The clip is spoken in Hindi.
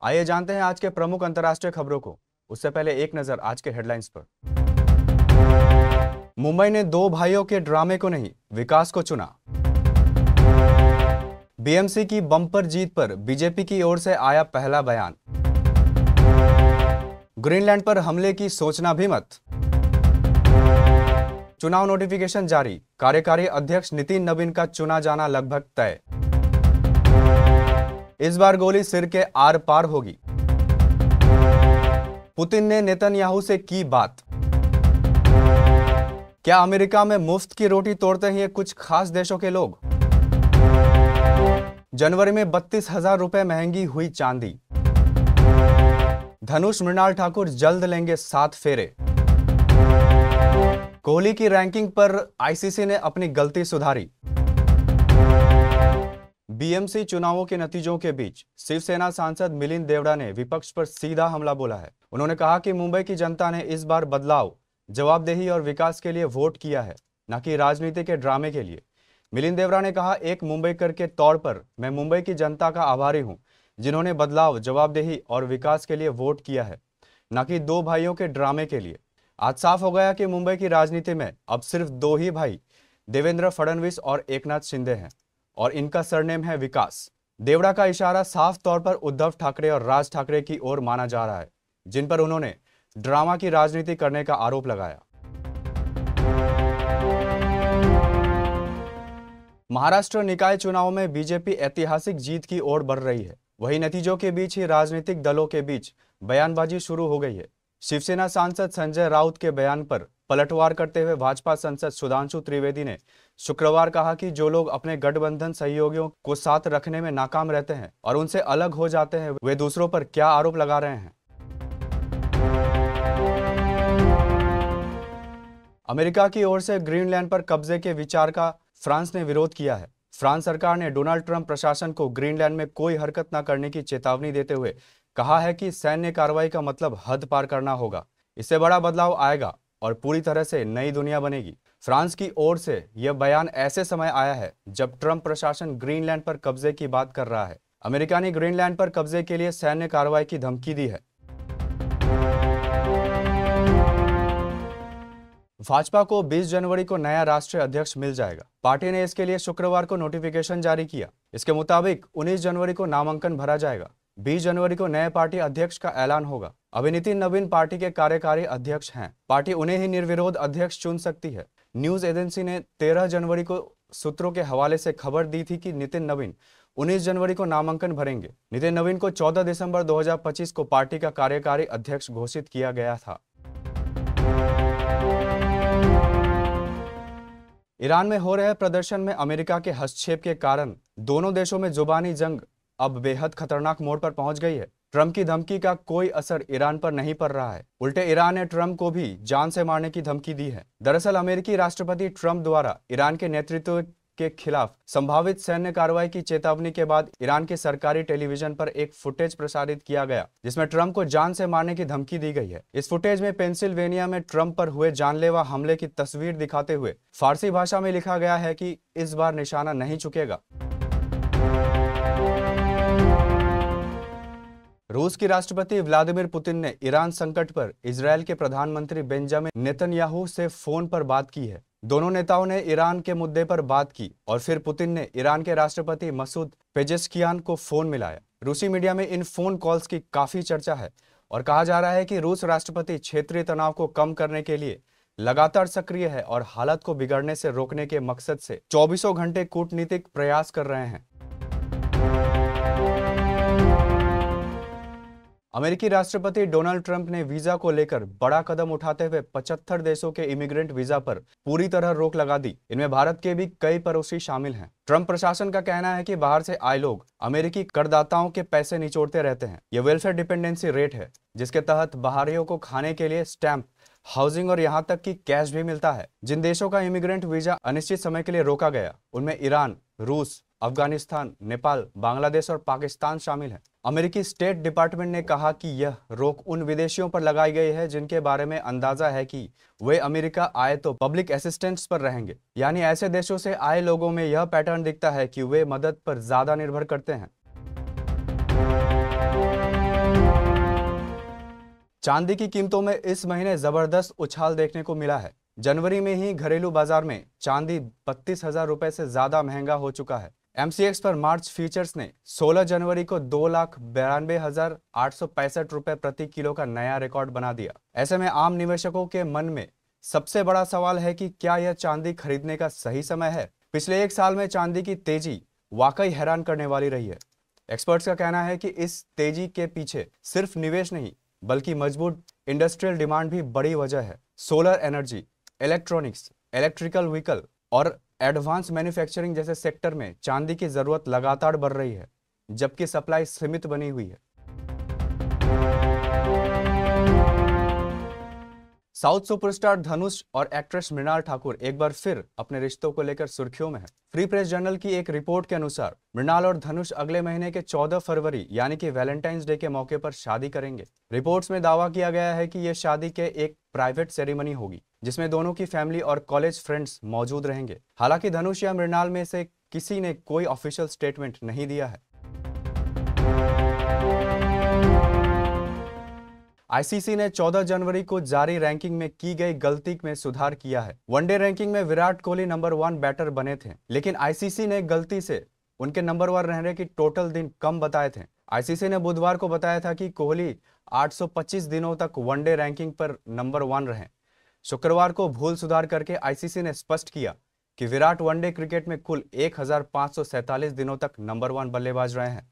आइए जानते हैं आज के प्रमुख अंतर्राष्ट्रीय खबरों को। उससे पहले एक नजर आज के हेडलाइंस पर। मुंबई ने दो भाइयों के ड्रामे को नहीं, विकास को चुना। बीएमसी की बम्पर जीत पर बीजेपी की ओर से आया पहला बयान। ग्रीनलैंड पर हमले की सोचना भी मत। चुनाव नोटिफिकेशन जारी, कार्यकारी अध्यक्ष नितिन नवीन का चुना जाना लगभग तय। इस बार गोली सिर के आर पार होगी। पुतिन ने नेतन्याहू से की बात। क्या अमेरिका में मुफ्त की रोटी तोड़ते हैं कुछ खास देशों के लोग। जनवरी में 32,000 रुपए महंगी हुई चांदी। धनुष मृणाल ठाकुर जल्द लेंगे 7 फेरे। कोहली की रैंकिंग पर आईसीसी ने अपनी गलती सुधारी। बीएमसी चुनावों के नतीजों के बीच शिवसेना सांसद मिलिंद देवड़ा ने विपक्ष पर सीधा हमला बोला है। उन्होंने कहा कि मुंबई की जनता ने इस बार बदलाव, जवाबदेही और विकास के लिए वोट किया है, न कि राजनीति के ड्रामे के लिए। मिलिंद देवड़ा ने कहा, एक मुंबईकर के तौर पर मैं मुंबई की जनता का आभारी हूं, जिन्होंने बदलाव, जवाबदेही और विकास के लिए वोट किया है, न कि दो भाइयों के ड्रामे के लिए। आज साफ हो गया कि मुंबई की राजनीति में अब सिर्फ दो ही भाई, देवेंद्र फडणवीस और एकनाथ शिंदे हैं, और इनका सरनेम है विकास। देवड़ा का इशारा साफ तौर पर उद्धव ठाकरे और राज ठाकरे की ओर माना जा रहा है, जिन पर उन्होंने ड्रामा की राजनीति करने का आरोप लगाया। महाराष्ट्र निकाय चुनाव में बीजेपी ऐतिहासिक जीत की ओर बढ़ रही है। वहीं नतीजों के बीच ही राजनीतिक दलों के बीच बयानबाजी शुरू हो गई है। शिवसेना सांसद संजय राउत के बयान पर पलटवार करते हुए भाजपा सांसद सुधांशु त्रिवेदी ने शुक्रवार कहा कि जो लोग अपने गठबंधन सहयोगियों को साथ रखने में नाकाम रहते हैं और उनसे अलग हो जाते हैं, वे दूसरों पर क्या आरोप लगा रहे हैं। अमेरिका की ओर से ग्रीनलैंड पर कब्जे के विचार का फ्रांस ने विरोध किया है। फ्रांस सरकार ने डोनाल्ड ट्रंप प्रशासन को ग्रीनलैंड में कोई हरकत न करने की चेतावनी देते हुए कहा है कि सैन्य कार्रवाई का मतलब हद पार करना होगा। इससे बड़ा बदलाव आएगा और पूरी तरह से नई दुनिया बनेगी। फ्रांस की ओर से यह बयान ऐसे समय आया है जब ट्रंप प्रशासन ग्रीनलैंड पर कब्जे की बात कर रहा है। अमेरिका ने ग्रीनलैंड पर कब्जे के लिए सैन्य कार्रवाई की धमकी दी है। भाजपा को 20 जनवरी को नया राष्ट्रीय अध्यक्ष मिल जाएगा। पार्टी ने इसके लिए शुक्रवार को नोटिफिकेशन जारी किया। इसके मुताबिक 19 जनवरी को नामांकन भरा जाएगा। 20 जनवरी को नए पार्टी अध्यक्ष का ऐलान होगा। अभी नितिन नवीन पार्टी के कार्यकारी अध्यक्ष हैं। पार्टी उन्हें ही निर्विरोध अध्यक्ष चुन सकती है। न्यूज एजेंसी ने 13 जनवरी को सूत्रों के हवाले से खबर दी थी कि नितिन नवीन 19 जनवरी को नामांकन भरेंगे। नितिन नवीन को 14 दिसंबर 2025 को पार्टी का कार्यकारी अध्यक्ष घोषित किया गया था। ईरान में हो रहे प्रदर्शन में अमेरिका के हस्तक्षेप के कारण दोनों देशों में जुबानी जंग अब बेहद खतरनाक मोड़ पर पहुंच गई है। ट्रंप की धमकी का कोई असर ईरान पर नहीं पड़ रहा है। उल्टे ईरान ने ट्रंप को भी जान से मारने की धमकी दी है। दरअसल अमेरिकी राष्ट्रपति ट्रंप द्वारा ईरान के नेतृत्व के खिलाफ संभावित सैन्य कार्रवाई की चेतावनी के बाद ईरान के सरकारी टेलीविजन पर एक फुटेज प्रसारित किया गया, जिसमें ट्रंप को जान से मारने की धमकी दी गई है। इस फुटेज में पेंसिल्वेनिया में ट्रंप पर हुए जानलेवा हमले की तस्वीर दिखाते हुए फारसी भाषा में लिखा गया है कि इस बार निशाना नहीं चुकेगा। रूस की राष्ट्रपति व्लादिमीर पुतिन ने ईरान संकट पर इजरायल के प्रधानमंत्री बेंजामिन नेतन्याहू से फोन पर बात की है। दोनों नेताओं ने ईरान के मुद्दे पर बात की और फिर पुतिन ने ईरान के राष्ट्रपति मसूद पेजेश्कियान को फोन मिलाया। रूसी मीडिया में इन फोन कॉल्स की काफी चर्चा है और कहा जा रहा है कि रूस राष्ट्रपति क्षेत्रीय तनाव को कम करने के लिए लगातार सक्रिय है और हालत को बिगड़ने से रोकने के मकसद से 24 घंटे कूटनीतिक प्रयास कर रहे हैं। अमेरिकी राष्ट्रपति डोनाल्ड ट्रंप ने वीजा को लेकर बड़ा कदम उठाते हुए 75 देशों के इमिग्रेंट वीजा पर पूरी तरह रोक लगा दी। इनमें भारत के भी कई पड़ोसी शामिल हैं। ट्रंप प्रशासन का कहना है कि बाहर से आए लोग अमेरिकी करदाताओं के पैसे निचोड़ते रहते हैं। यह वेलफेयर डिपेंडेंसी रेट है, जिसके तहत बाहरियों को खाने के लिए स्टैंप, हाउसिंग और यहाँ तक कि कैश भी मिलता है। जिन देशों का इमिग्रेंट वीजा अनिश्चित समय के लिए रोका गया, उनमें ईरान, रूस, अफगानिस्तान, नेपाल, बांग्लादेश और पाकिस्तान शामिल हैं। अमेरिकी स्टेट डिपार्टमेंट ने कहा कि यह रोक उन विदेशियों पर लगाई गई है जिनके बारे में अंदाजा है कि वे अमेरिका आए तो पब्लिक असिस्टेंस पर रहेंगे। यानी ऐसे देशों से आए लोगों में यह पैटर्न दिखता है कि वे मदद पर ज्यादा निर्भर करते हैं। चांदी की कीमतों में इस महीने जबरदस्त उछाल देखने को मिला है। जनवरी में ही घरेलू बाजार में चांदी 32,000 रुपए से ज्यादा महंगा हो चुका है। एमसीएक्स पर मार्च फ्यूचर्स ने 16 जनवरी को 2,92,865 रुपए प्रति किलो का नया रिकॉर्ड बना दिया। ऐसे में आम निवेशकों के मन में सबसे बड़ा सवाल है कि क्या यह चांदी खरीदने का सही समय है। पिछले एक साल में चांदी की तेजी वाकई हैरान करने वाली रही है। एक्सपर्ट्स का कहना है कि इस तेजी के पीछे सिर्फ निवेश नहीं बल्कि मजबूत इंडस्ट्रियल डिमांड भी बड़ी वजह है। Solar energy, electronics, electrical vehicle और एडवांस मैन्युफैक्चरिंग जैसे सेक्टर में चांदी की जरूरत लगातार बढ़ रही है, जबकि सप्लाई सीमित बनी हुई है। साउथ सुपरस्टार धनुष और एक्ट्रेस मृणाल ठाकुर एक बार फिर अपने रिश्तों को लेकर सुर्खियों में है। फ्री प्रेस जर्नल की एक रिपोर्ट के अनुसार मृणाल और धनुष अगले महीने के 14 फरवरी यानी कि वैलेंटाइंस डे के मौके पर शादी करेंगे। रिपोर्ट्स में दावा किया गया है कि यह शादी के एक प्राइवेट सेरेमनी होगी जिसमें दोनों की फैमिली और कॉलेज फ्रेंड्स मौजूद रहेंगे। हालांकि धनुष या मृणाल में से किसी ने कोई ऑफिशियल स्टेटमेंट नहीं दिया है। आईसीसी ने 14 जनवरी को जारी रैंकिंग में की गई गलती में सुधार किया है। वनडे रैंकिंग में विराट कोहली नंबर 1 बैटर बने थे, लेकिन आईसीसी ने गलती से उनके नंबर 1 रहने की टोटल दिन कम बताए थे। आईसीसी ने बुधवार को बताया था कि कोहली 825 दिनों तक वनडे रैंकिंग पर नंबर 1 रहे। शुक्रवार को भूल सुधार करके आईसीसी ने स्पष्ट किया कि विराट वनडे क्रिकेट में कुल 1547 दिनों तक नंबर 1 बल्लेबाज रहे हैं।